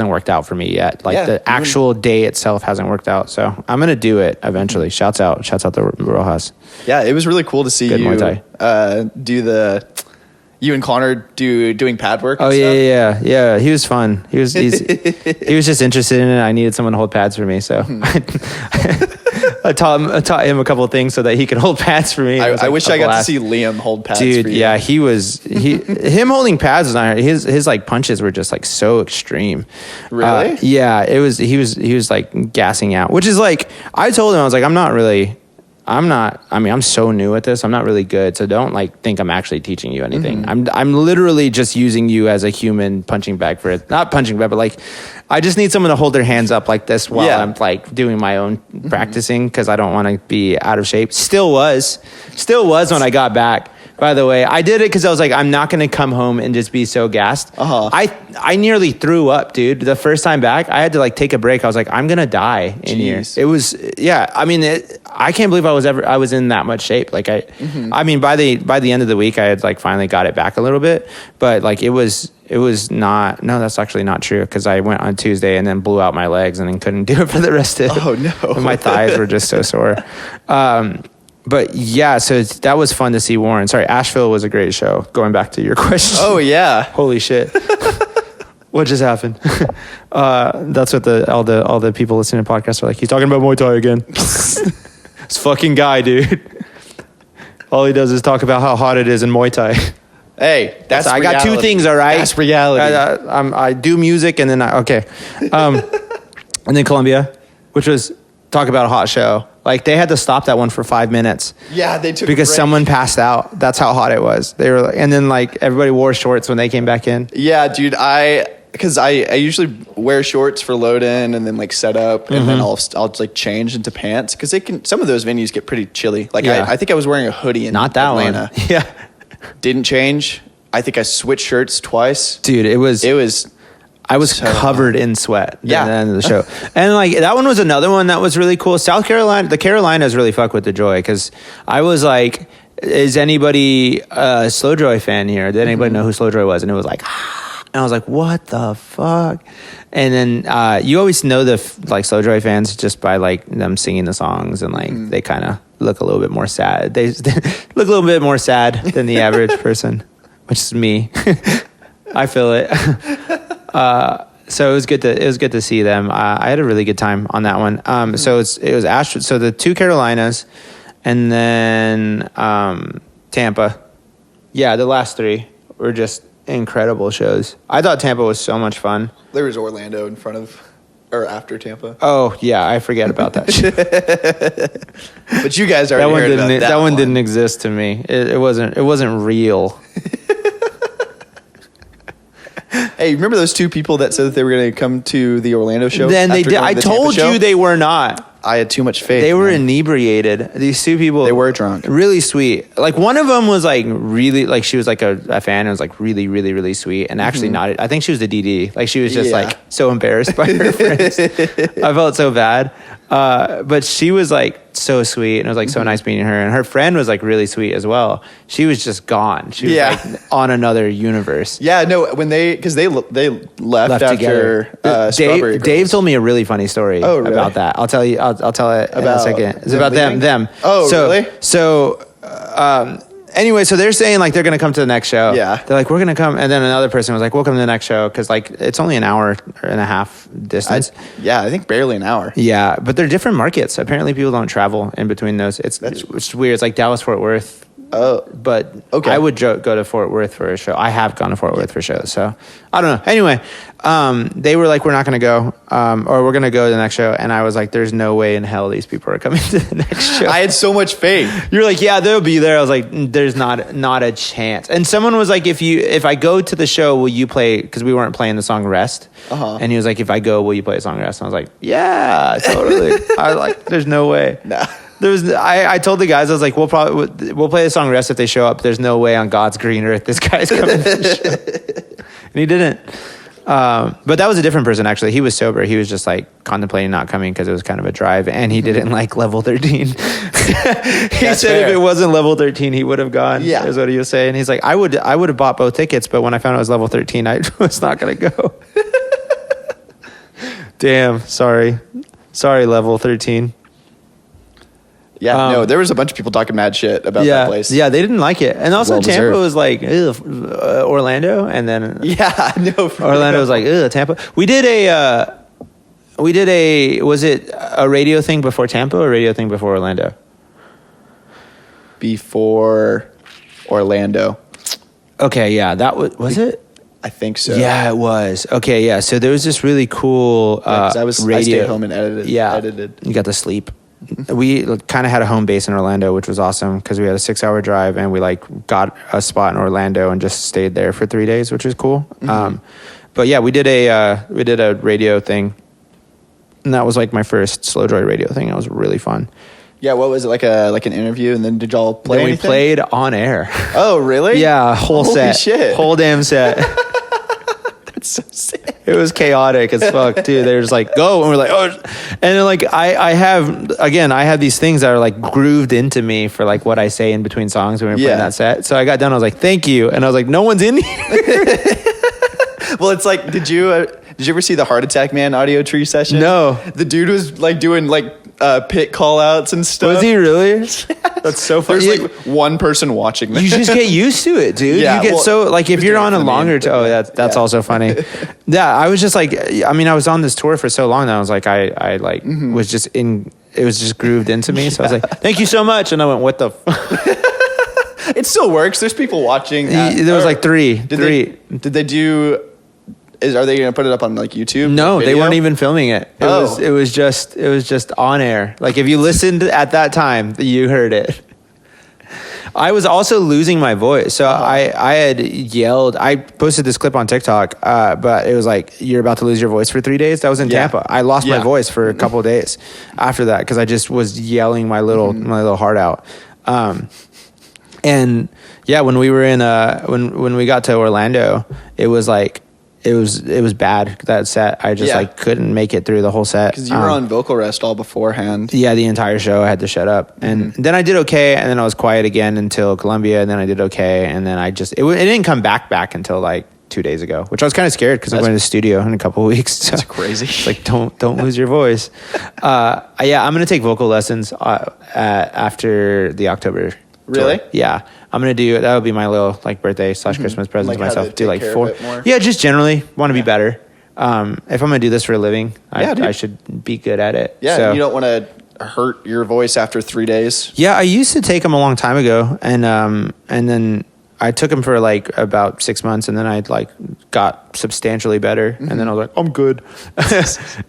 worked out for me yet. Like the actual day itself hasn't worked out. So I'm gonna do it eventually. Shouts out to Rojas. Yeah, it was really cool to see you do You and Connor doing pad work. Oh and stuff? yeah. He was fun. He was just interested in it. I needed someone to hold pads for me, so I taught him a couple of things so that he could hold pads for me. I wish I got to see Liam hold pads. Dude, for you. yeah, him holding pads was not his like punches were just like so extreme. Really? Yeah, he was like gassing out, which is like I told him I was like I'm so new at this. I'm not really good. So don't like think I'm actually teaching you anything. I'm literally just using you as a human punching bag for it. Not punching bag, but like I just need someone to hold their hands up like this while I'm like doing my own practicing because I don't want to be out of shape. Still was when I got back. By the way, I did it because I was like, I'm not going to come home and just be so gassed. I nearly threw up, dude. The first time back, I had to like take a break. I was like, I'm going to die in here. It was, I mean, I can't believe I was in that much shape. Like I mean, by the end of the week, I had like finally got it back a little bit, but like it was not, no, that's actually not true. Cause I went on Tuesday and then blew out my legs and then couldn't do it for the rest of it. Oh no. My thighs were just so sore. But yeah, so that was fun to see Warren. Sorry, Asheville was a great show. Going back to your question. Oh yeah. Holy shit. What just happened? That's what all the people listening to podcasts are like. He's talking about Muay Thai again. This fucking guy, dude. All he does is talk about how hot it is in Muay Thai. Hey, that's I got two things, all right? That's reality. I do music and then okay. And then Columbia, which was talk about a hot show. Like they had to stop that one for 5 minutes. Yeah, they took because a break. Someone passed out. That's how hot it was. They were like, and then like everybody wore shorts when they came back in. Yeah, dude. Because I usually wear shorts for load in and then like set up and then I'll like change into pants because some of those venues get pretty chilly. Like I think I was wearing a hoodie in Atlanta. One. Yeah, didn't change. I think I switched shirts twice. Dude, it was. I was so covered in sweat at the end of the show. And like that one was another one that was really cool. South Carolina, the Carolinas really fuck with the Joy because I was like, is anybody a Slow Joy fan here? Did anybody know who Slow Joy was? And it was like, and I was like, what the fuck? And then you always know the like Slow Joy fans just by like them singing the songs and like they kind of look a little bit more sad. They look a little bit more sad than the average person, which is me. I feel it. So it was good to see them. I had a really good time on that one. So it was Astro. So the two Carolinas, and then Tampa. Yeah, the last three were just incredible shows. I thought Tampa was so much fun. There was Orlando in front of or after Tampa. Oh yeah, I forget about that shit. But you guys already heard about that. That one didn't exist to me. It wasn't real. Hey, remember those two people that said that they were going to come to the Orlando show? Then they did. I told you they were not. I had too much faith. They were inebriated. These two people. They were drunk. Really sweet. Like one of them was like really like she was like a fan and was like really really really sweet and actually not. I think she was the DD. Like she was just like so embarrassed by her friends. I felt so bad. But she was like so sweet and it was like so nice meeting her. And her friend was like really sweet as well. She was just gone. She was like on another universe. Yeah, no, when they left after Strawberry Girls. Dave told me a really funny story about that. I'll tell you. I'll tell it in a second. It's about them. Oh, really? So, anyway, so they're saying like they're going to come to the next show. Yeah. They're like, we're going to come. And then another person was like, we'll come to the next show. Cause like it's only an hour and a half distance. I think barely an hour. Yeah. But they're different markets. Apparently people don't travel in between those. It's weird. It's like Dallas, Fort Worth. Oh, but okay. I would go to Fort Worth for a show. I have gone to Fort Worth for shows. So I don't know. Anyway, they were like, we're not going to go, or we're going to go to the next show. And I was like, there's no way in hell these people are coming to the next show. I had so much faith. You're like, yeah, they'll be there. I was like, there's not a chance. And someone was like, if I go to the show, will you play? Because we weren't playing the song Rest. And he was like, if I go, will you play the song Rest? And I was like, yeah, totally. I was like, there's no way. Nah. I told the guys, I was like, we'll play the song Rest if they show up. There's no way on God's green earth this guy's coming to the show. And he didn't. But that was a different person, actually. He was sober. He was just like contemplating not coming because it was kind of a drive, and he didn't like level 13. He said if it wasn't level 13, he would have gone. Yeah, is what he was saying. He's like, I would have bought both tickets, but when I found out it was level 13, I was not going to go. Damn, sorry, level 13. Yeah, no, there was a bunch of people talking mad shit about yeah, that place. Yeah, they didn't like it. And also Well-deserved. Tampa was like, Orlando. And then Yeah, no. Orlando was like, Tampa. Was it a radio thing before Tampa or a radio thing before Orlando? Before Orlando. Okay, yeah, that was it? I think so. Yeah, it was. Okay, yeah. So there was this really cool 'cause I radio. stayed home and edited. Yeah, edited. You got to sleep. We kind of had a home base in Orlando, which was awesome because we had a 6-hour drive and we like got a spot in Orlando and just stayed there for 3 days, which was cool. But yeah, we did a radio thing, and that was like my first Slow Joy radio thing. It was really fun. Yeah, what was it, like an interview, and then did y'all play Then we anything? played on air. Oh, really? Yeah, whole Holy set. shit. Whole damn set. That's so sick. It was chaotic as fuck, dude. They're just like, go. And we're like, oh. And then like, I have these things that are like grooved into me for like what I say in between songs when we're playing that set. So I got done. I was like, thank you. And I was like, no one's in here. Well, it's like, did you ever see the Heart Attack Man audio tree session? No. The dude was like doing like pit call outs and stuff. Was he really? That's so funny. There's like one person watching that. You just get used to it, dude. Yeah, you get well, so like if you're on a longer tour. that's also funny. Yeah, I was just like, I mean, I was on this tour for so long that I was like, I like was just in. It was just grooved into me. So I was like, thank you so much, and I went, what the? It still works. There's people watching. There was like three. Did they do? Are they going to put it up on like YouTube? No, like they weren't even filming it. It was just on air. Like if you listened at that time, you heard it. I was also losing my voice. So I had yelled. I posted this clip on TikTok, but it was like, you're about to lose your voice for 3 days. That was in Tampa. I lost my voice for a couple of days after that because I just was yelling my little heart out. And yeah, when we were in when we got to Orlando, it was like it was bad, that set. I just like couldn't make it through the whole set because you were on vocal rest all beforehand. Yeah, the entire show I had to shut up, and then I did okay, and then I was quiet again until Columbia, and then I did okay, and then I just it didn't come back until like 2 days ago, which I was kind of scared because I'm going to the studio in a couple of weeks. So that's crazy. It's like don't lose your voice. Yeah, I'm gonna take vocal lessons after the October. Really? Tour. Yeah, I'm gonna do that. Would be my little like birthday / Christmas present Like to how myself. to Do like take care 4. of it more? Yeah, just generally want to be better. If I'm gonna do this for a living, I should be good at it. Yeah, so. you don't want to hurt your voice after 3 days. Yeah, I used to take them a long time ago, and then I took them for like about 6 months, and then I like got substantially better, and then I was like, I'm good.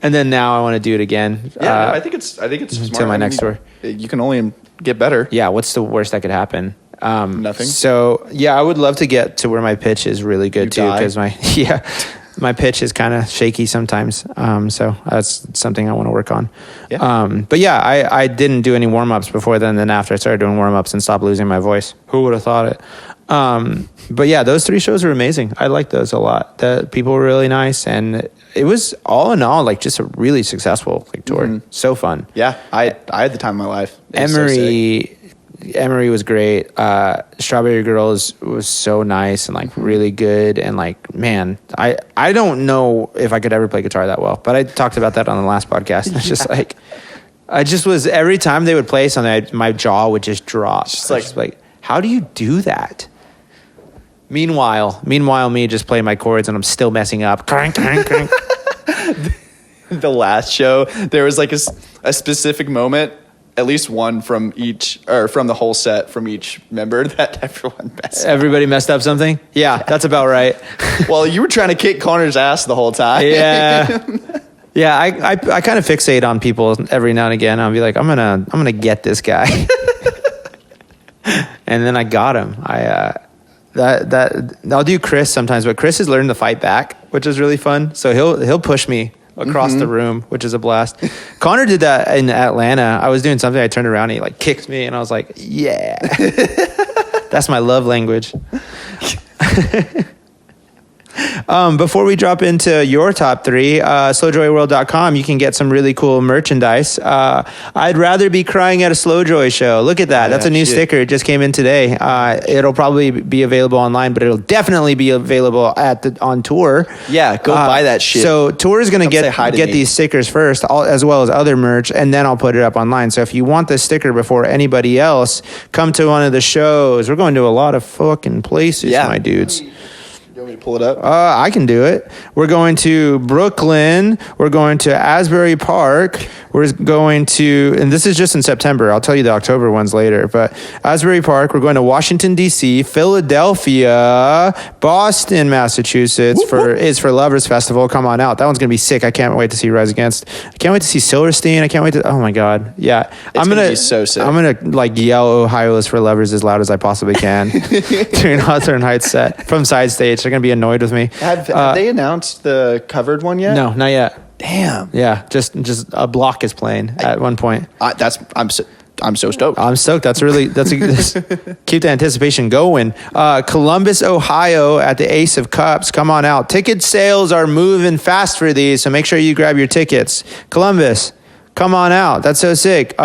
And then now I want to do it again. Yeah, I think it's smart. Until my next tour. You can only get better. Yeah, what's the worst that could happen? Nothing. So yeah, I would love to get to where my pitch is really good too, because my pitch is kind of shaky sometimes. So that's something I want to work on. Yeah. But yeah, I didn't do any warm-ups before then. Then after I started doing warm-ups and stopped losing my voice, who would have thought it? But yeah, those 3 shows were amazing. I liked those a lot. The people were really nice, and it was all in all like just a really successful like tour. So fun. Yeah, I had the time of my life. Emery was great. Strawberry Girls was so nice and like really good. And like, man, I don't know if I could ever play guitar that well, but I talked about that on the last podcast. It's just like, I just was, every time they would play something, my jaw would just drop. Just like, how do you do that? Meanwhile, me just playing my chords and I'm still messing up. Crank, crank, crank. The last show, there was like a specific moment, at least one from each, or from the whole set from each member that everyone messed up. Everybody messed up something? Yeah, that's about right. Well, you were trying to kick Connor's ass the whole time. Yeah. Yeah, I kind of fixate on people every now and again. I'll be like, I'm gonna get this guy. And then I got him. I'll do Chris sometimes, but Chris has learned to fight back, which is really fun. So he'll push me across the room, which is a blast. Connor did that in Atlanta. I was doing something, I turned around, and he like kicked me, and I was like, yeah. That's my love language. Before we drop into your top three, slowjoyworld.com, you can get some really cool merchandise. I'd rather be crying at a Slow Joy show. Look at that. That's a new sticker. It just came in today. It'll probably be available online, but it'll definitely be available on tour. Yeah, go buy that shit. So tour is going to get these stickers first, as well as other merch, and then I'll put it up online. So if you want this sticker before anybody else, come to one of the shows. We're going to a lot of fucking places, my dudes. You want me to pull it up? I can do it. We're going to Brooklyn. We're going to Asbury Park. We're going to, and this is just in September. I'll tell you the October ones later. But Asbury Park. We're going to Washington D.C., Philadelphia, Boston, Massachusetts for Lovers Festival. Come on out. That one's gonna be sick. I can't wait to see Rise Against. I can't wait to see Silverstein. I can't wait to. Oh my god. Yeah. I'm gonna be so sick. I'm gonna like yell "Ohio is for Lovers" as loud as I possibly can during Hawthorne Heights set from side stage. They're gonna be annoyed with me. Have they announced the covered one yet? No, not yet. Damn. Yeah, just a block is playing at one point. I'm so stoked. I'm stoked. Keep the anticipation going. Columbus, Ohio at the Ace of Cups. Come on out. Ticket sales are moving fast for these, so make sure you grab your tickets. Columbus, come on out. That's so sick.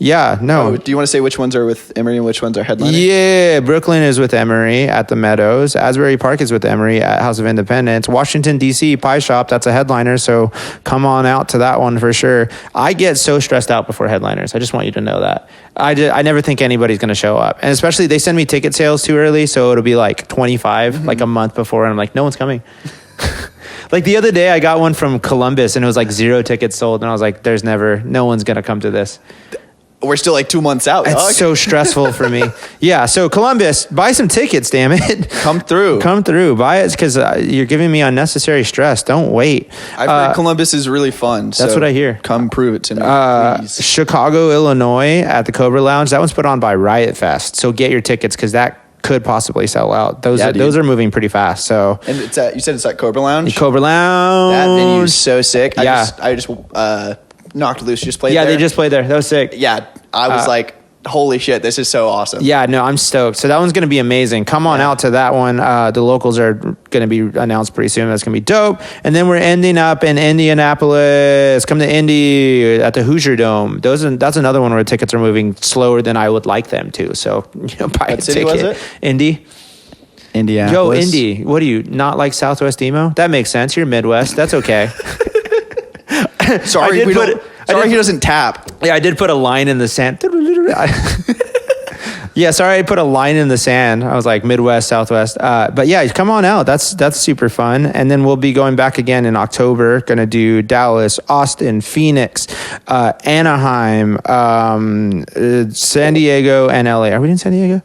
Yeah, no. Oh, do you want to say which ones are with Emory and which ones are headlining? Yeah, Brooklyn is with Emory at the Meadows. Asbury Park is with Emory at House of Independence. Washington, D.C., Pie Shop, that's a headliner, so come on out to that one for sure. I get so stressed out before headliners. I just want you to know that. I never think anybody's going to show up. And especially they send me ticket sales too early, so it'll be like 25, like a month before, and I'm like, no one's coming. Like the other day, I got one from Columbus, and it was like 0 tickets sold, and I was like, no one's going to come to this. We're still like 2 months out. It's so stressful for me. Yeah. So Columbus, buy some tickets, damn it. Come through. Buy it because you're giving me unnecessary stress. Don't wait. I've heard Columbus is really fun. That's what I hear. Come prove it to me, please. Chicago, Illinois at the Cobra Lounge. That one's put on by Riot Fest. So get your tickets because that could possibly sell out. Those are moving pretty fast. So and you said it's at Cobra Lounge. Cobra Lounge. That venue is so sick. Yeah. I just Knocked Loose just played there. Yeah, they just played there. That was sick. Yeah, I was like, holy shit, this is so awesome. Yeah, no, I'm stoked. So that one's going to be amazing. Come on out to that one. The locals are going to be announced pretty soon. That's going to be dope. And then we're ending up in Indianapolis. Come to Indy at the Hoosier Dome. That's another one where tickets are moving slower than I would like them to. So, buy a ticket. Was it? Indy. Indianapolis. Yo, Indy. What do you, not like Southwest emo? That makes sense. You're Midwest. That's okay. Sorry, he doesn't tap. Yeah, I did put a line in the sand. Yeah, sorry, I put a line in the sand. I was like Midwest, Southwest. But yeah, come on out. That's super fun. And then we'll be going back again in October. Going to do Dallas, Austin, Phoenix, Anaheim, San Diego, and LA. Are we in San Diego?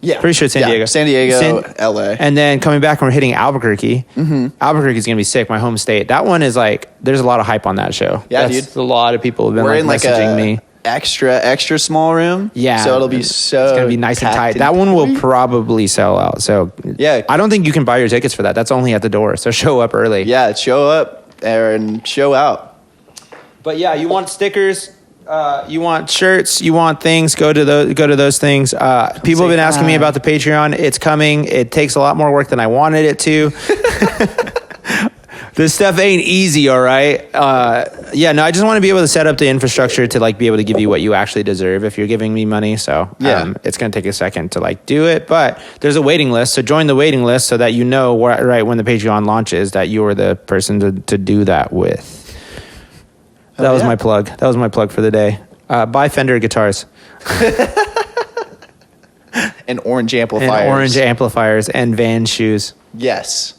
Yeah. Pretty sure it's San Diego. San Diego, LA. And then coming back and we're hitting Albuquerque. Mm-hmm. Albuquerque's going to be sick, my home state. That one is like, there's a lot of hype on that show. Yeah, dude. A lot of people have been messaging me. Extra small room. Yeah. So it'll be it's going to be nice and tight. That one will probably sell out. So yeah. I don't think you can buy your tickets for that. That's only at the door. So show up early. Yeah, show up there and show out. But yeah, you want stickers. You want shirts, you want things, go to those things. People have been asking me about the Patreon. It's coming. It takes a lot more work than I wanted it to. This stuff ain't easy, all right? Yeah, no, I just want to be able to set up the infrastructure to like be able to give you what you actually deserve if you're giving me money. So it's going to take a second to like do it, but there's a waiting list. So join the waiting list so that you know right when the Patreon launches that you are the person to do that with. That was my plug. That was my plug for the day. Buy Fender guitars. And orange amplifiers. And Vans shoes. Yes.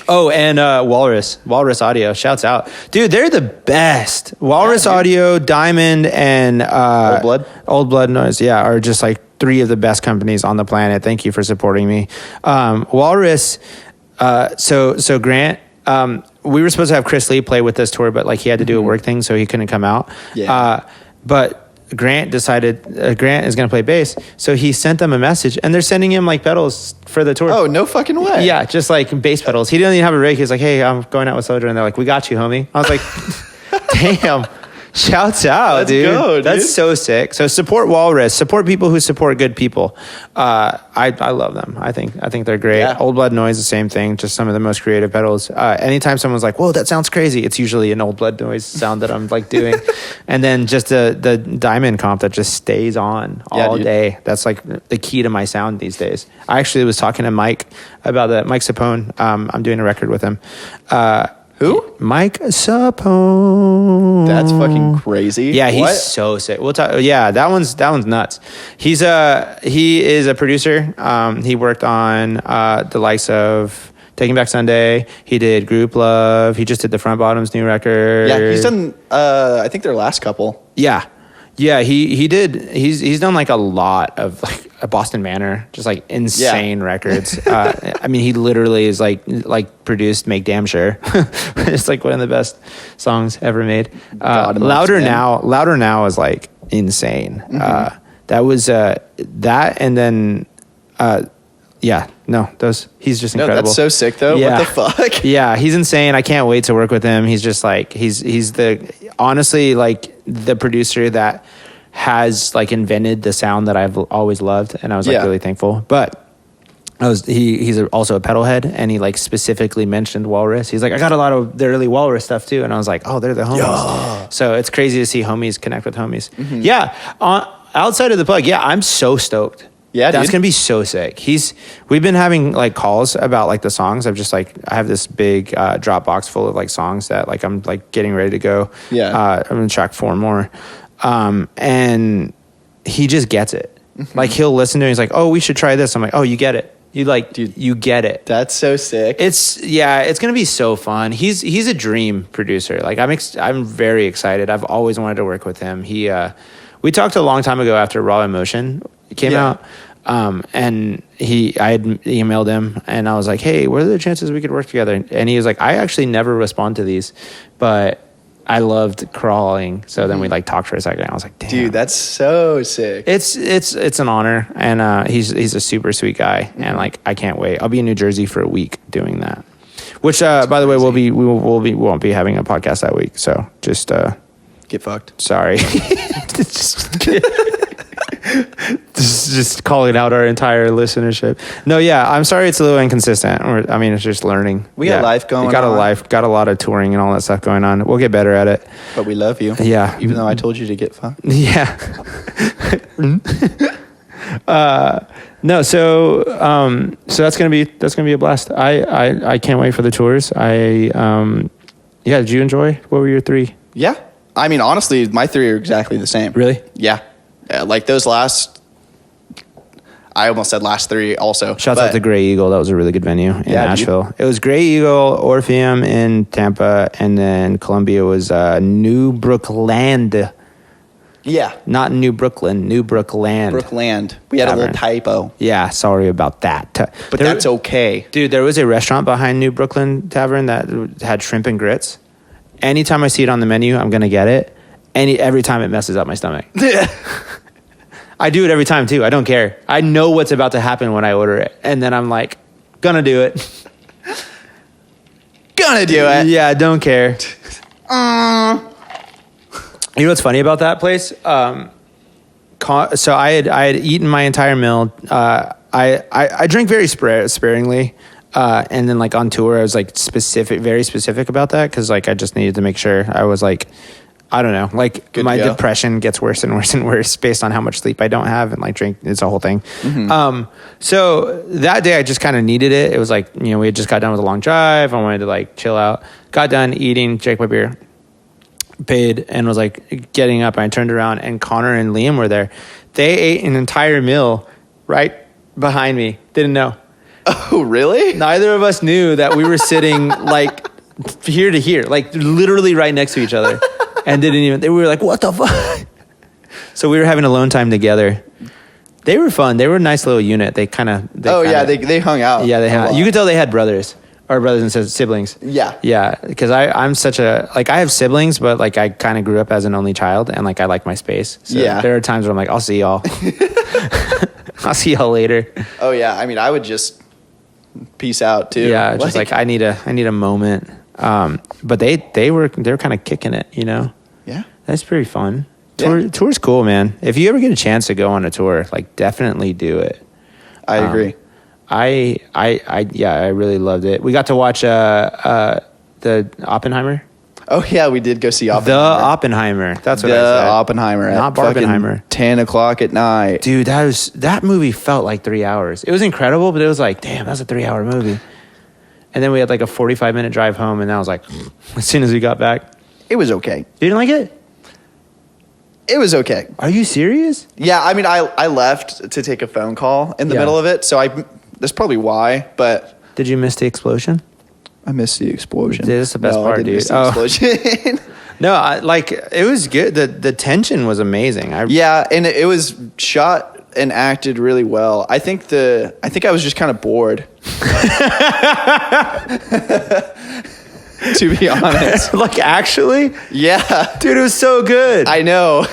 Oh, and Walrus Audio. Shouts out. Dude, they're the best. Walrus Audio, Diamond, and Old Blood Noise, are just like 3 of the best companies on the planet. Thank you for supporting me. Walrus, so Grant... we were supposed to have Chris Lee play with this tour, but like he had to do a work thing, so he couldn't come out. Yeah. But Grant decided Grant is going to play bass, so he sent them a message, and they're sending him like pedals for the tour. Oh, no fucking way! Yeah, just like bass pedals. He didn't even have a rig. He's like, "Hey, I'm going out with Soldier," and they're like, "We got you, homie." I was like, "Damn." Shouts out, Let's dude. go, dude. That's so sick. So support Walrus. Support people who support good people. I love them. I think they're great. Yeah. Old Blood Noise, the same thing. Just some of the most creative pedals. Anytime someone's like, "Whoa, that sounds crazy," it's usually an Old Blood Noise sound that I'm like doing. And then just the Diamond comp that just stays on all day. That's like the key to my sound these days. I actually was talking to Mike about that. Mike Sapone. I'm doing a record with him. Who? Mike Sapone. That's fucking crazy. Yeah, he's What? so sick. We'll talk. Yeah, that one's nuts. He is a producer. He worked on the likes of Taking Back Sunday. He did Group Love. He just did the Front Bottoms new record. Yeah, he's done. I think their last couple. Yeah. He did. He's done like a lot of like a Boston Manor, just like insane records. I mean, he literally is like produced Make Damn Sure. It's like one of the best songs ever made. Louder Now is like insane. Mm-hmm. That was that, and then he's just incredible. No, that's so sick though. Yeah. What the fuck? Yeah, he's insane. I can't wait to work with him. He's just like he's honestly like the producer that has like invented the sound that I've always loved, and I was like really thankful. But he's also a pedal head, and he like specifically mentioned Walrus. He's like, I got a lot of the early Walrus stuff too, and I was like, oh, they're the homies. Yeah. So it's crazy to see homies connect with homies. Mm-hmm. Yeah, outside of the plug, I'm so stoked. Yeah, that's gonna be so sick. We've been having like calls about like the songs. I have this big Dropbox full of like songs that like I'm like getting ready to go. Yeah, I'm gonna track 4 more, and he just gets it. Mm-hmm. Like he'll listen to it. He's like, oh, we should try this. I'm like, oh, you get it. You get it. That's so sick. It's gonna be so fun. He's a dream producer. Like I'm very excited. I've always wanted to work with him. We talked a long time ago after Raw Emotion came out, and I had emailed him, and I was like, hey, what are the chances we could work together? And he was like, I actually never respond to these, but I loved Crawling. So then we like talked for a second, and I was like, damn, dude, that's so sick. It's an honor, and he's a super sweet guy, and like I can't wait. I'll be in New Jersey for a week doing that, which by the way, we won't be having a podcast that week, so just get fucked. Sorry. just calling out our entire listenership. No, I'm sorry it's a little inconsistent. It's just learning. We got life going on. Got a lot of touring and all that stuff going on. We'll get better at it. But we love you. Yeah. Even though I told you to get fucked. Yeah. No, so that's gonna be a blast. I can't wait for the tours. Did you enjoy? What were your 3? Yeah. I mean, honestly, my 3 are exactly the same. Really? Yeah. Like those I almost said last 3 also. Shouts out to Grey Eagle. That was a really good venue in Nashville. Dude. It was Grey Eagle, Orpheum in Tampa, and then Columbia was New Brookland. Yeah. Not New Brooklyn, New Brookland. Brookland. We had a little typo. Yeah, sorry about that. But that's okay. Dude, there was a restaurant behind New Brooklyn Tavern that had shrimp and grits. Anytime I see it on the menu, I'm going to get it. Every time it messes up my stomach. I do it every time too. I don't care. I know what's about to happen when I order it. And then I'm like, gonna do it. Gonna do it. Yeah, I don't care. You know what's funny about that place? So I had eaten my entire meal. I drink very sparingly. And then like on tour, I was like very specific about that. Cause like, I just needed to make sure I was like, I don't know, like my depression gets worse and worse and worse based on how much sleep I don't have, and like drink, it's a whole thing. Mm-hmm. So that day I just kind of needed it. It was like, we had just got done with a long drive. I wanted to like chill out, got done eating, drank my beer, paid, and was like getting up. And I turned around and Connor and Liam were there. They ate an entire meal right behind me. Didn't know. Oh, really? Neither of us knew that we were sitting like here to here, like literally right next to each other. And we were like, what the fuck? So we were having alone time together. They were fun. They were a nice little unit. They hung out. Yeah, they hung out. You could tell they had brothers and siblings. Yeah. Yeah, because I'm such a, like, I have siblings, but like I kind of grew up as an only child, and like I like my space. So there are times where I'm like, I'll see y'all. I'll see y'all later. Oh yeah, I mean, I would just peace out too. Yeah, just like I need a moment. But they were kind of kicking it, Yeah. That's pretty fun. Yeah. Tour's cool, man. If you ever get a chance to go on a tour, like definitely do it. I agree. I really loved it. We got to watch the Oppenheimer. Oh yeah, we did go see Oppenheimer. The Oppenheimer. That's what I The said. Oppenheimer at Not fucking Barbenheimer. 10:00 at night. Dude, that movie felt like 3 hours. It was incredible, but it was like, damn, that's a 3-hour movie. And then we had like a 45-minute drive home, and I was like, as soon as we got back. It was okay. You didn't like it? It was okay. Are you serious? Yeah, I mean, I left to take a phone call in the Yeah. middle of it, so that's probably why. But Did you miss the explosion? I missed the explosion. Dude, that's the best No, part, I didn't dude. miss the explosion. No, it was good. The tension was amazing. Yeah, and it was shot and acted really well. I think I was just kind of bored. To be honest. Like, actually? Yeah. Dude, it was so good. I know.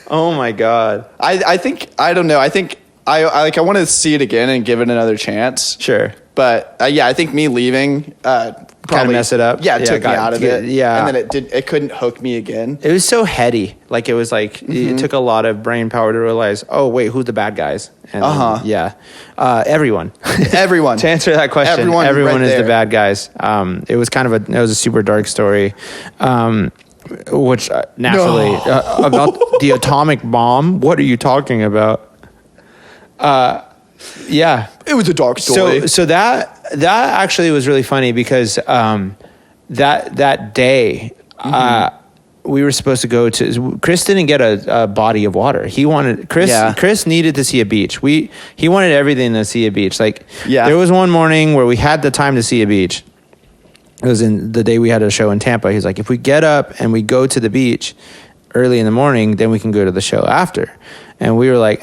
Oh my God. I think I don't know. I think I want to see it again and give it another chance. Sure. But yeah, I think me leaving probably mess it up. Yeah, it took me got- out of it. yeah. and then it couldn't hook me again. It was so heady. Like, it was like, it took a lot of brain power to realize, oh, wait, who's the bad guys? And yeah. Everyone. Everyone. To answer that question, everyone right is there. the bad guys. It was it was a super dark story. Which naturally, about the atomic bomb. What are you talking about? Yeah. It was a dark story. So that actually was really funny because that day we were supposed to go to. Chris didn't get a body of water. He wanted Chris needed to see a beach. He wanted everything to see a beach. Like there was one morning where we had the time to see a beach. It was in the day we had a show in Tampa. He's like, if we get up and we go to the beach early in the morning, then we can go to the show after. And we were like,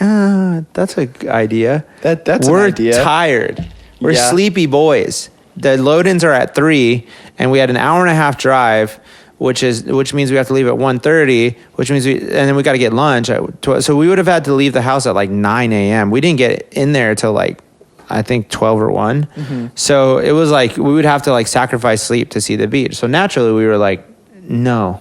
that's a good idea. That's We're an idea. tired. We're sleepy boys. The load-ins are at 3, and we had an hour and a half drive, which means we have to leave at 1:30, which means and then we got to get lunch at 12. So we would have had to leave the house at like 9 a.m. We didn't get in there till like, I think 12 or 1. Mm-hmm. So it was like we would have to like sacrifice sleep to see the beach. So naturally we were like, no.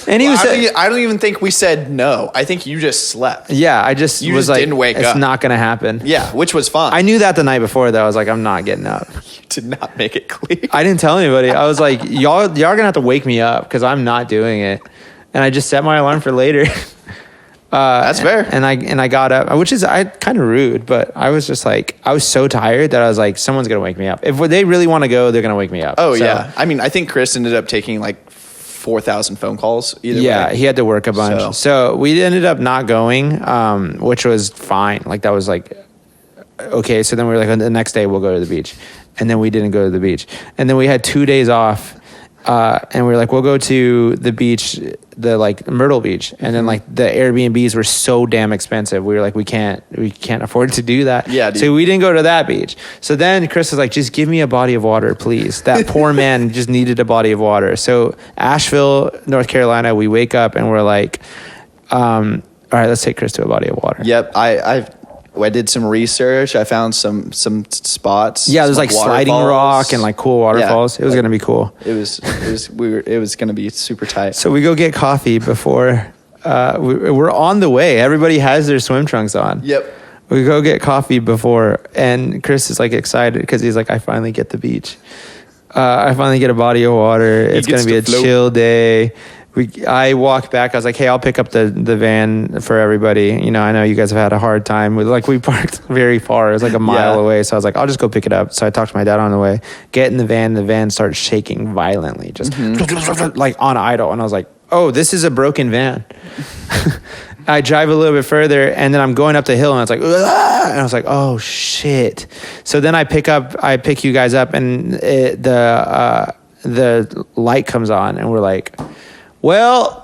And he was. I don't even think we said no. I think you just slept. Yeah, I just You was just like, didn't wake it's up. not gonna happen. Yeah, which was fine. I knew that the night before, though. I was like, I'm not getting up. You did not make it clear. I didn't tell anybody. I was like, y'all are gonna have to wake me up because I'm not doing it. And I just set my alarm for later. That's fair. And I got up, which is kind of rude, but I was just like, I was so tired that I was like, someone's gonna wake me up. If they really want to go, they're gonna wake me up. Oh So, yeah. I mean, I think Chris ended up taking like 4,000 phone calls either yeah, way. he had to work a bunch. So we ended up not going, which was fine. Like that was like, okay. So then we were like, the next day we'll go to the beach. And then we didn't go to the beach. And then we had 2 days off. And we were like, we'll go to the beach, the like Myrtle Beach. And then like the Airbnbs were so damn expensive. We were like, we can't afford to do that. Yeah, dude. So we didn't go to that beach. So then Chris was like, just give me a body of water, please. That poor man just needed a body of water. So Asheville, North Carolina, we wake up and we're like, all right, let's take Chris to a body of water. Yep. I did some research. I found some spots. Yeah, there's like sliding waterfalls. rock and like cool waterfalls. Yeah, it was going to be cool. It was going to be super tight. So we go get coffee before we're on the way. Everybody has their swim trunks on. Yep. We go get coffee before, and Chris is like excited because he's like, I finally get the beach. I finally get a body of water. It's going to be a chill day. I walked back. I was like, hey, I'll pick up the van for everybody. You know, I know you guys have had a hard time. We parked very far. It was like a mile away. So I was like, I'll just go pick it up. So I talked to my dad on the way. Get in the van. The van starts shaking violently, just like on idle. And I was like, oh, this is a broken van. I drive a little bit further, and then I'm going up the hill, and I was like, ah! And I was like, oh shit. So then I pick you guys up, and the light comes on, and we're like, well,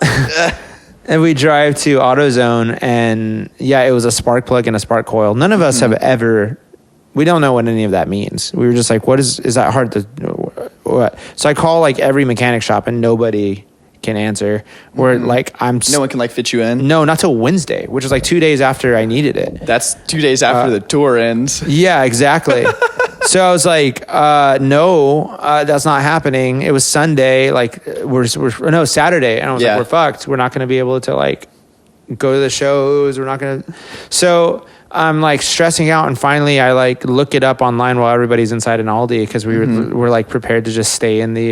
and we drive to AutoZone, and yeah, it was a spark plug and a spark coil. None of us have ever, we don't know what any of that means. We were just like, what is that hard to, what? So I call like every mechanic shop, and nobody can answer. Where like no one can like fit you in. No, not till Wednesday, which was like 2 days after I needed it. That's 2 days after the tour ends. Yeah, exactly. So I was like, no, that's not happening. It was Sunday, like Saturday. And I was like, we're fucked. We're not going to be able to like go to the shows. We're not going to. So I'm like stressing out. And finally I like look it up online while everybody's inside an Aldi because we're like prepared to just stay in the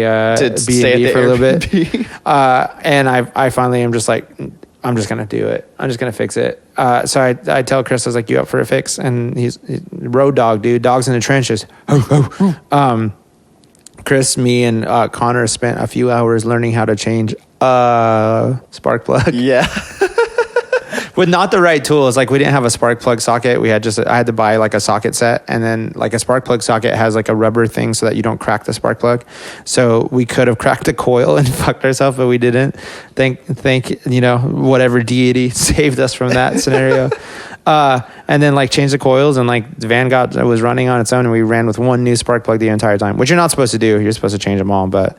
B&B for a little bit. And I finally am just like, I'm just going to do it. I'm just going to fix it. So I tell Chris, I was like, you up for a fix? And he's road dog, dude. Dogs in the trenches. Chris, me, and Connor spent a few hours learning how to change spark plug. Yeah. With not the right tools. Like we didn't have a spark plug socket. I had to buy like a socket set, and then like a spark plug socket has like a rubber thing so that you don't crack the spark plug. So we could have cracked the coil and fucked ourselves, but we didn't. Thank whatever deity saved us from that scenario. And then like changed the coils, and like the van was running on its own, and we ran with one new spark plug the entire time, which you're not supposed to do. You're supposed to change them all, but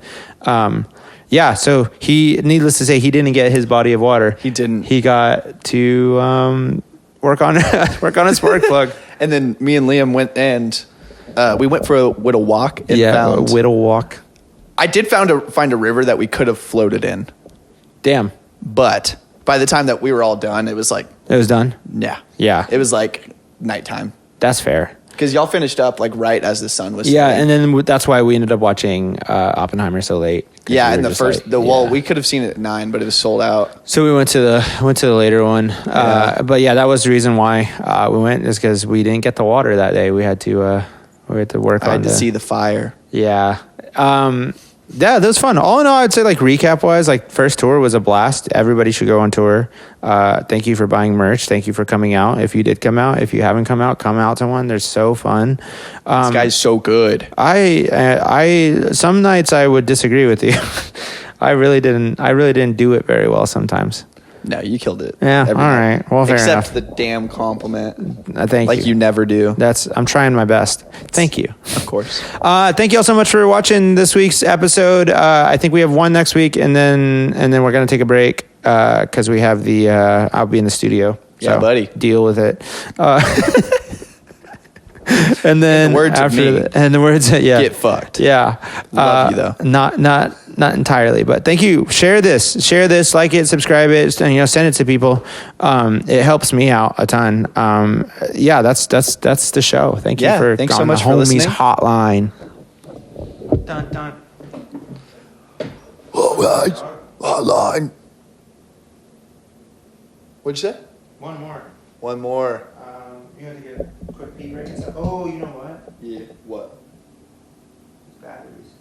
yeah, so needless to say, he didn't get his body of water. He didn't. He got to work on a spark plug. And then me and Liam went and we went for a whittle walk. And a whittle walk. I did find a river that we could have floated in. Damn. But by the time that we were all done, it was like... It was done? Yeah. Yeah. It was like nighttime. That's fair. Because y'all finished up like right as the sun was setting. And then that's why we ended up watching Oppenheimer so late. Yeah, and we could have seen it at 9, but it was sold out. So we went to the later one. But yeah, that was the reason why we went, is because we didn't get the water that day. We had to work on. I had to see the fire. Yeah. Yeah, that was fun. All in all, I'd say like recap wise, like first tour was a blast. Everybody should go on tour. Thank you for buying merch. Thank you for coming out. If you did come out, if you haven't come out to one. They're so fun. This guy's so good. I some nights I would disagree with you. I really didn't do it very well sometimes. No, you killed it. Yeah. All right. Well, fair enough. Except the damn compliment. Thank you. Like you never do. I'm trying my best. Thank you. Of course. Thank you all so much for watching this week's episode. I think we have one next week, and then we're gonna take a break because we have I'll be in the studio. Yeah, so buddy. Deal with it. And then the words get fucked. Yeah. Love you though. Not entirely, but thank you. Share this, like it, subscribe it, and send it to people. It helps me out a ton. Yeah, that's the show. Thank you for thanks so on much the for homies listening. hotline. Dun, dun. All right, hotline. What'd you say? One more. You have to get a quick pee break and stuff. Oh, you know what? Yeah. What? Batteries.